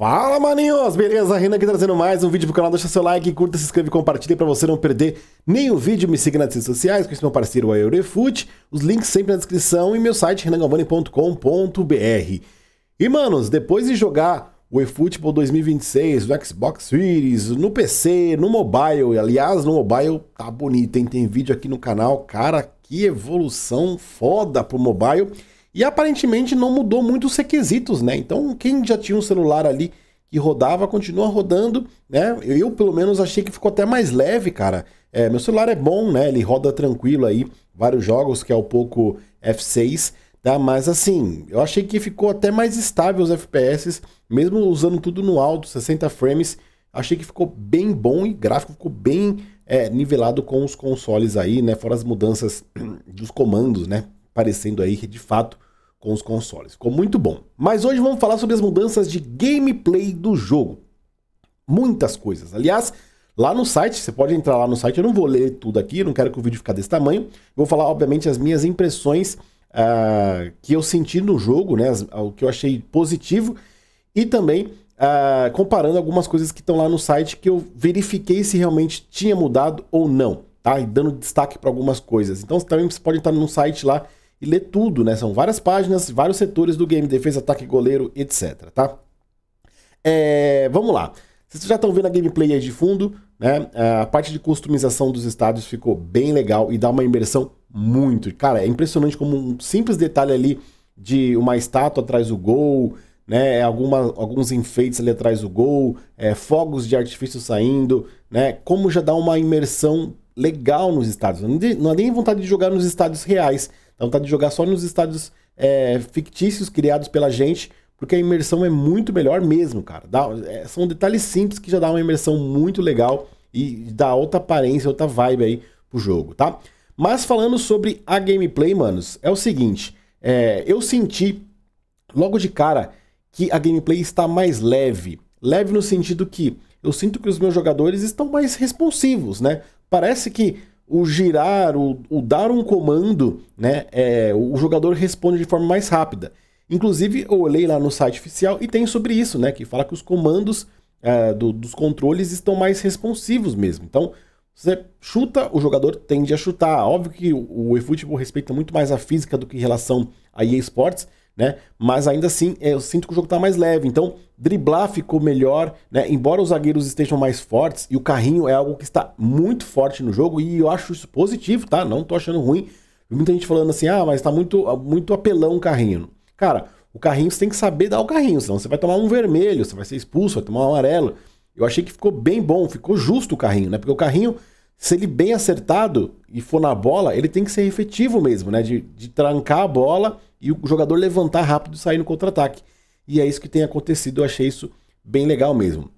Fala, maninhos! Beleza? Renan aqui trazendo mais um vídeo pro canal. Deixa seu like, curta, se inscreve e compartilha pra você não perder nenhum vídeo. Me siga nas redes sociais, com esse meu parceiro, o Eurefut. Os links sempre na descrição e meu site, renangalvani.com.br. E, manos, depois de jogar o eFootball 2026 no Xbox Series, no PC, no mobile, aliás, no mobile tá bonito, hein? Tem vídeo aqui no canal. Cara, que evolução foda pro mobile. E aparentemente não mudou muito os requisitos, né? Então quem já tinha um celular ali que rodava, continua rodando, né? Eu pelo menos achei que ficou até mais leve, cara. Meu celular é bom, né? Ele roda tranquilo aí, vários jogos, que é o Poco F6, tá? Mas assim, eu achei que ficou até mais estável os FPS, mesmo usando tudo no alto, 60 frames, achei que ficou bem bom e o gráfico ficou bem nivelado com os consoles aí, né? Fora as mudanças dos comandos, né? Aparecendo aí, de fato, com os consoles. Ficou muito bom. Mas hoje vamos falar sobre as mudanças de gameplay do jogo. Muitas coisas. Aliás, lá no site, você pode entrar lá no site, eu não vou ler tudo aqui, não quero que o vídeo fique desse tamanho. Vou falar, obviamente, as minhas impressões que eu senti no jogo, né? O que eu achei positivo. E também comparando algumas coisas que estão lá no site que eu verifiquei se realmente tinha mudado ou não. Tá? E dando destaque para algumas coisas. Então também você pode entrar no site lá e ler tudo, né? São várias páginas, vários setores do game, defesa, ataque, goleiro, etc, tá? Vamos lá. Vocês já estão vendo a gameplay aí de fundo, né? A parte de customização dos estádios ficou bem legal e dá uma imersão muito. Cara, é impressionante como um simples detalhe ali de uma estátua atrás do gol, né? Alguns enfeites ali atrás do gol, fogos de artifício saindo, né? Como já dá uma imersão legal nos estádios. Não há nem vontade de jogar nos estádios reais. Dá vontade de jogar só nos estádios fictícios criados pela gente, porque a imersão é muito melhor mesmo, cara. São detalhes simples que já dá uma imersão muito legal e dá outra aparência, outra vibe aí pro jogo, tá? Mas falando sobre a gameplay, manos, é o seguinte. Eu senti logo de cara que a gameplay está mais leve. Leve no sentido que eu sinto que os meus jogadores estão mais responsivos, né? Parece que o girar, o dar um comando, né, o jogador responde de forma mais rápida. Inclusive, eu olhei lá no site oficial e tem sobre isso, né, que fala que os comandos dos controles estão mais responsivos mesmo. Então, você chuta, o jogador tende a chutar. Óbvio que o eFootball respeita muito mais a física do que em relação a EA Sports, né? Mas ainda assim, eu sinto que o jogo tá mais leve. Então, driblar ficou melhor, né? Embora os zagueiros estejam mais fortes, e o carrinho é algo que está muito forte no jogo, e eu acho isso positivo, tá? Não tô achando ruim. Muita gente falando assim, mas tá muito apelão o carrinho. Cara, o carrinho você tem que saber dar o carrinho, senão você vai tomar um vermelho, você vai ser expulso, vai tomar um amarelo. Eu achei que ficou bem bom, ficou justo o carrinho, né? Porque o carrinho, se ele bem acertado e for na bola, ele tem que ser efetivo mesmo, né? De trancar a bola e o jogador levantar rápido e sair no contra-ataque. E é isso que tem acontecido, eu achei isso bem legal mesmo.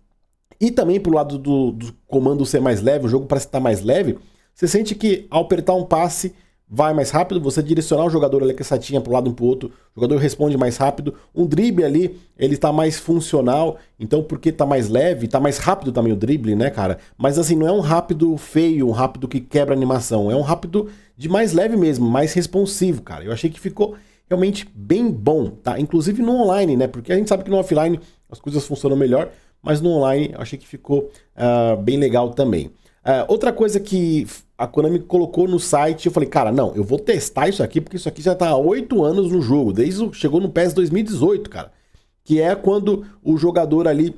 E também pro lado do comando ser mais leve, o jogo parece estar mais leve, você sente que ao apertar um passe vai mais rápido, você direcionar o jogador ali com a setinha pro lado e pro outro, o jogador responde mais rápido. Um drible ali, ele tá mais funcional, então porque tá mais leve, tá mais rápido também o drible, né, cara? Mas assim, não é um rápido feio, um rápido que quebra a animação, é um rápido de mais leve mesmo, mais responsivo, cara. Eu achei que ficou realmente bem bom, tá? Inclusive no online, né? Porque a gente sabe que no offline as coisas funcionam melhor, mas no online eu achei que ficou bem legal também. Outra coisa que a Konami colocou no site, eu falei, cara, não, eu vou testar isso aqui, porque isso aqui já tá há 8 anos no jogo, chegou no PES 2018, cara, que é quando o jogador ali,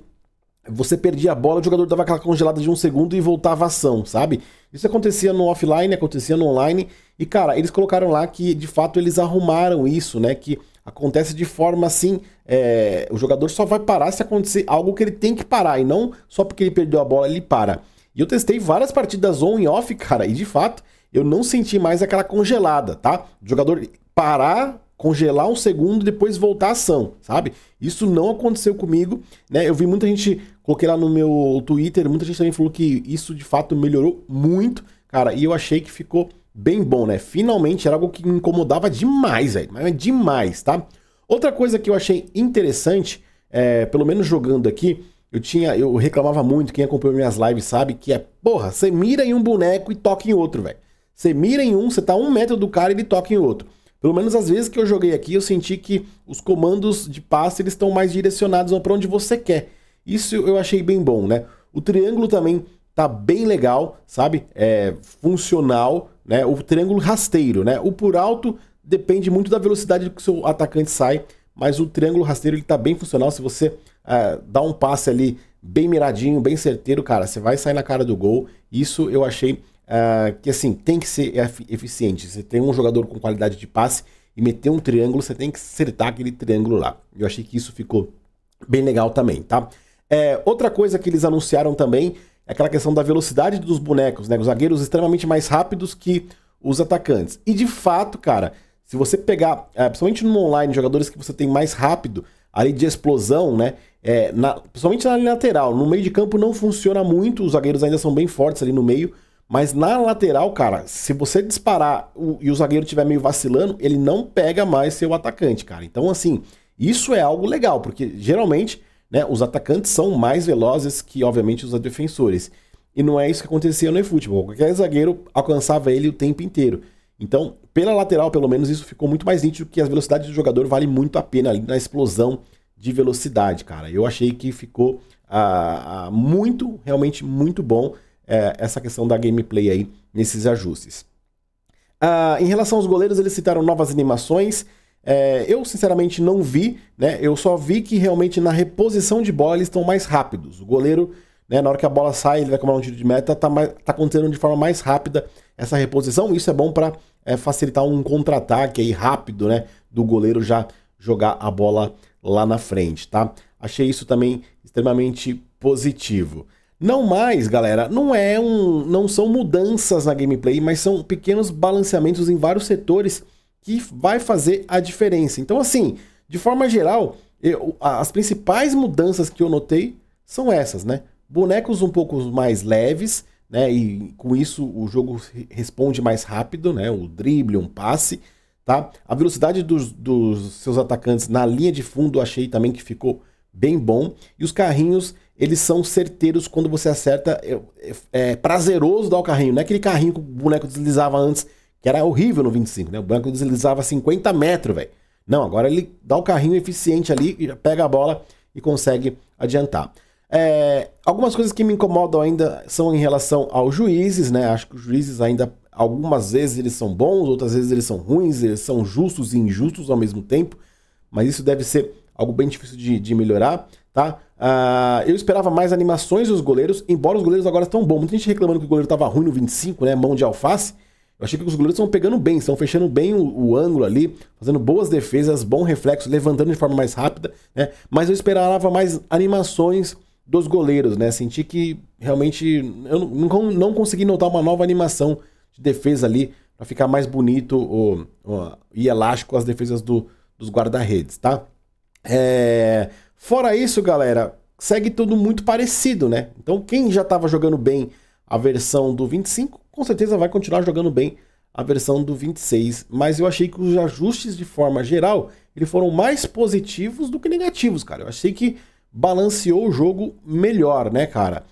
você perdia a bola, o jogador dava aquela congelada de 1 segundo e voltava a ação, sabe? Isso acontecia no offline, acontecia no online, e cara, eles colocaram lá que de fato eles arrumaram isso, né, que acontece de forma assim, o jogador só vai parar se acontecer algo que ele tem que parar, e não só porque ele perdeu a bola ele para. E eu testei várias partidas on e off, cara, e de fato, eu não senti mais aquela congelada, tá? O jogador parar, congelar 1 segundo e depois voltar à ação, sabe? Isso não aconteceu comigo, né? Eu vi muita gente, coloquei lá no meu Twitter, muita gente também falou que isso de fato melhorou muito, cara, e eu achei que ficou bem bom, né? Finalmente era algo que me incomodava demais, velho, mas demais, tá? Outra coisa que eu achei interessante, pelo menos jogando aqui, eu reclamava muito, quem acompanhou minhas lives sabe, que porra, você mira em um boneco e toca em outro, velho. Você mira em um, você tá a 1 metro do cara e ele toca em outro. Pelo menos as vezes que eu joguei aqui, eu senti que os comandos de passe, eles estão mais direcionados para onde você quer. Isso eu achei bem bom, né? O triângulo também tá bem legal, sabe? É funcional, né? O triângulo rasteiro, né? O por alto depende muito da velocidade que o seu atacante sai, mas o triângulo rasteiro ele tá bem funcional. Se você dá um passe ali bem miradinho, bem certeiro, cara, você vai sair na cara do gol. Isso eu achei que assim, tem que ser eficiente. Você tem um jogador com qualidade de passe e meter um triângulo, você tem que acertar aquele triângulo lá. Eu achei que isso ficou bem legal também, tá? Outra coisa que eles anunciaram também é aquela questão da velocidade dos bonecos, né? Os zagueiros extremamente mais rápidos que os atacantes. E de fato, cara, se você pegar, principalmente no online, jogadores que você tem mais rápido, ali de explosão, né? Principalmente na linha lateral. No meio de campo não funciona muito, os zagueiros ainda são bem fortes ali no meio, mas na lateral, cara, se você disparar e o zagueiro estiver meio vacilando, ele não pega mais seu atacante, cara. Então, assim, isso é algo legal, porque geralmente, né, os atacantes são mais velozes que, obviamente, os defensores. E não é isso que acontecia no eFootball. Qualquer zagueiro alcançava ele o tempo inteiro. Então, pela lateral, pelo menos, isso ficou muito mais nítido, que as velocidades do jogador vale muito a pena ali na explosão de velocidade, cara. Eu achei que ficou realmente muito bom essa questão da gameplay aí, nesses ajustes. Em relação aos goleiros, eles citaram novas animações. Eu, sinceramente, não vi, né? Eu só vi que realmente na reposição de bola eles estão mais rápidos. O goleiro, né, na hora que a bola sai, ele vai comandar um tiro de meta, tá acontecendo de forma mais rápida essa reposição. Isso é bom para facilitar um contra-ataque aí rápido, né, do goleiro já jogar a bola lá na frente, tá? Achei isso também extremamente positivo. Não mais, galera, não são mudanças na gameplay, mas são pequenos balanceamentos em vários setores que vai fazer a diferença. Então, assim, de forma geral, as principais mudanças que eu notei são essas, né? Bonecos um pouco mais leves, né? E com isso o jogo responde mais rápido, né? O drible, um passe, tá? A velocidade dos seus atacantes na linha de fundo eu achei também que ficou bem bom. E os carrinhos, eles são certeiros quando você acerta. É prazeroso dar o carrinho, não é aquele carrinho que o boneco deslizava antes, que era horrível no 25, né? O boneco deslizava 50 metros, velho. Não, agora ele dá o carrinho eficiente ali, pega a bola e consegue adiantar. Algumas coisas que me incomodam ainda são em relação aos juízes, né? Acho que os juízes ainda, algumas vezes eles são bons, outras vezes eles são ruins, eles são justos e injustos ao mesmo tempo, mas isso deve ser algo bem difícil de melhorar, tá? Eu esperava mais animações dos goleiros, embora os goleiros agora estão bons. Muita gente reclamando que o goleiro estava ruim no 25, né? Mão de alface. Eu achei que os goleiros estão pegando bem, estão fechando bem o ângulo ali, fazendo boas defesas, bom reflexo, levantando de forma mais rápida, né? Mas eu esperava mais animações dos goleiros, né? Senti que realmente eu não consegui notar uma nova animação de defesa ali para ficar mais bonito e elástico as defesas dos guarda-redes, tá? Fora isso, galera, segue tudo muito parecido, né? Então quem já estava jogando bem a versão do 25, com certeza vai continuar jogando bem a versão do 26, mas eu achei que os ajustes de forma geral, eles foram mais positivos do que negativos, cara. Eu achei que balanceou o jogo melhor, né, cara?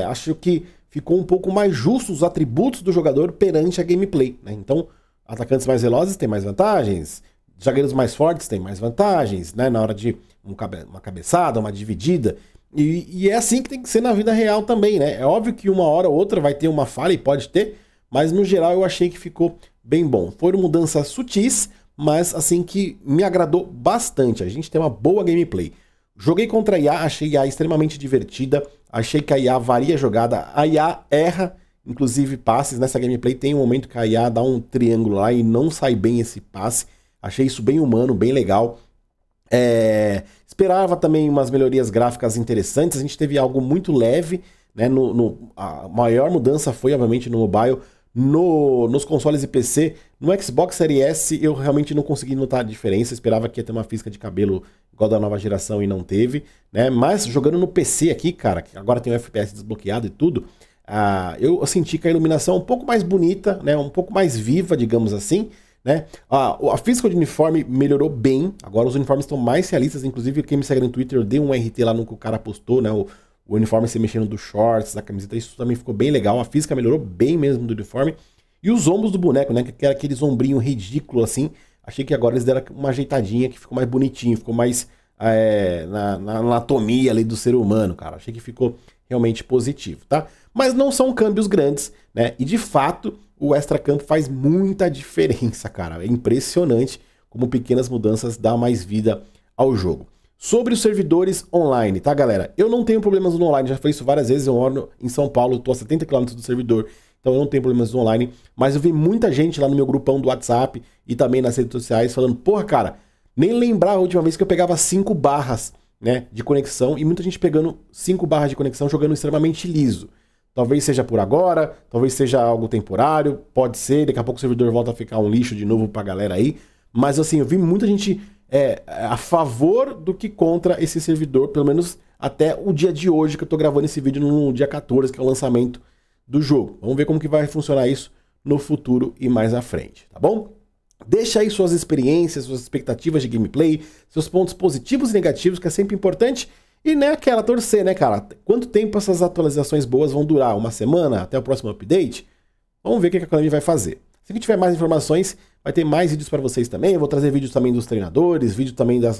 Acho que ficou um pouco mais justo os atributos do jogador perante a gameplay, né? Então, atacantes mais velozes têm mais vantagens, zagueiros mais fortes têm mais vantagens, né? Na hora de uma cabeçada, uma dividida. E é assim que tem que ser na vida real também, né? É óbvio que uma hora ou outra vai ter uma falha e pode ter, mas no geral eu achei que ficou bem bom. Foram mudanças sutis, mas assim que me agradou bastante. A gente tem uma boa gameplay. Joguei contra a IA, achei a IA extremamente divertida, achei que a IA varia a jogada, a IA erra, inclusive passes. Nessa gameplay tem um momento que a IA dá um triângulo lá e não sai bem esse passe. Achei isso bem humano, bem legal. Esperava também umas melhorias gráficas interessantes. A gente teve algo muito leve, né? A maior mudança foi, obviamente, no mobile. Nos consoles e PC, no Xbox Series S, eu realmente não consegui notar a diferença. Esperava que ia ter uma física de cabelo igual da nova geração e não teve, né? Mas jogando no PC aqui, cara, que agora tem o FPS desbloqueado e tudo, eu senti que a iluminação é um pouco mais bonita, né? Um pouco mais viva, digamos assim, né? A física de uniforme melhorou bem. Agora os uniformes estão mais realistas. Inclusive, quem me segue no Twitter, eu dei um RT lá no que o cara postou, né? O uniforme se mexendo dos shorts, da camiseta, isso também ficou bem legal. A física melhorou bem mesmo do uniforme. E os ombros do boneco, né? Que era aqueles ombrinhos ridículos assim. Achei que agora eles deram uma ajeitadinha, que ficou mais bonitinho, ficou mais na anatomia ali do ser humano, cara. Achei que ficou realmente positivo, tá? Mas não são câmbios grandes, né? E de fato, o extra-campo faz muita diferença, cara. É impressionante como pequenas mudanças dão mais vida ao jogo. Sobre os servidores online, tá, galera? Eu não tenho problemas no online, já falei isso várias vezes. Eu moro em São Paulo, tô a 70 km do servidor, então eu não tenho problemas no online. Mas eu vi muita gente lá no meu grupão do WhatsApp e também nas redes sociais falando, porra, cara, nem lembrar a última vez que eu pegava 5 barras, né, de conexão, e muita gente pegando 5 barras de conexão, jogando extremamente liso. Talvez seja por agora, talvez seja algo temporário, pode ser, daqui a pouco o servidor volta a ficar um lixo de novo pra galera aí. Mas assim, eu vi muita gente a favor do que contra esse servidor, pelo menos até o dia de hoje, que eu tô gravando esse vídeo no dia 14, que é o lançamento do jogo. Vamos ver como que vai funcionar isso no futuro e mais à frente, tá bom? Deixa aí suas experiências, suas expectativas de gameplay, seus pontos positivos e negativos, que é sempre importante. E né, aquela torcer, né, cara? Quanto tempo essas atualizações boas vão durar? Uma semana? Até o próximo update? Vamos ver o que a Konami vai fazer. Se tiver mais informações, vai ter mais vídeos para vocês também. Eu vou trazer vídeos também dos treinadores, vídeo também da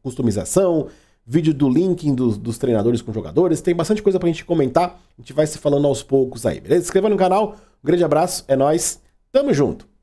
customização, vídeo do linking dos treinadores com jogadores. Tem bastante coisa pra gente comentar. A gente vai se falando aos poucos aí, beleza? Se inscreva no canal. Um grande abraço, é nóis. Tamo junto.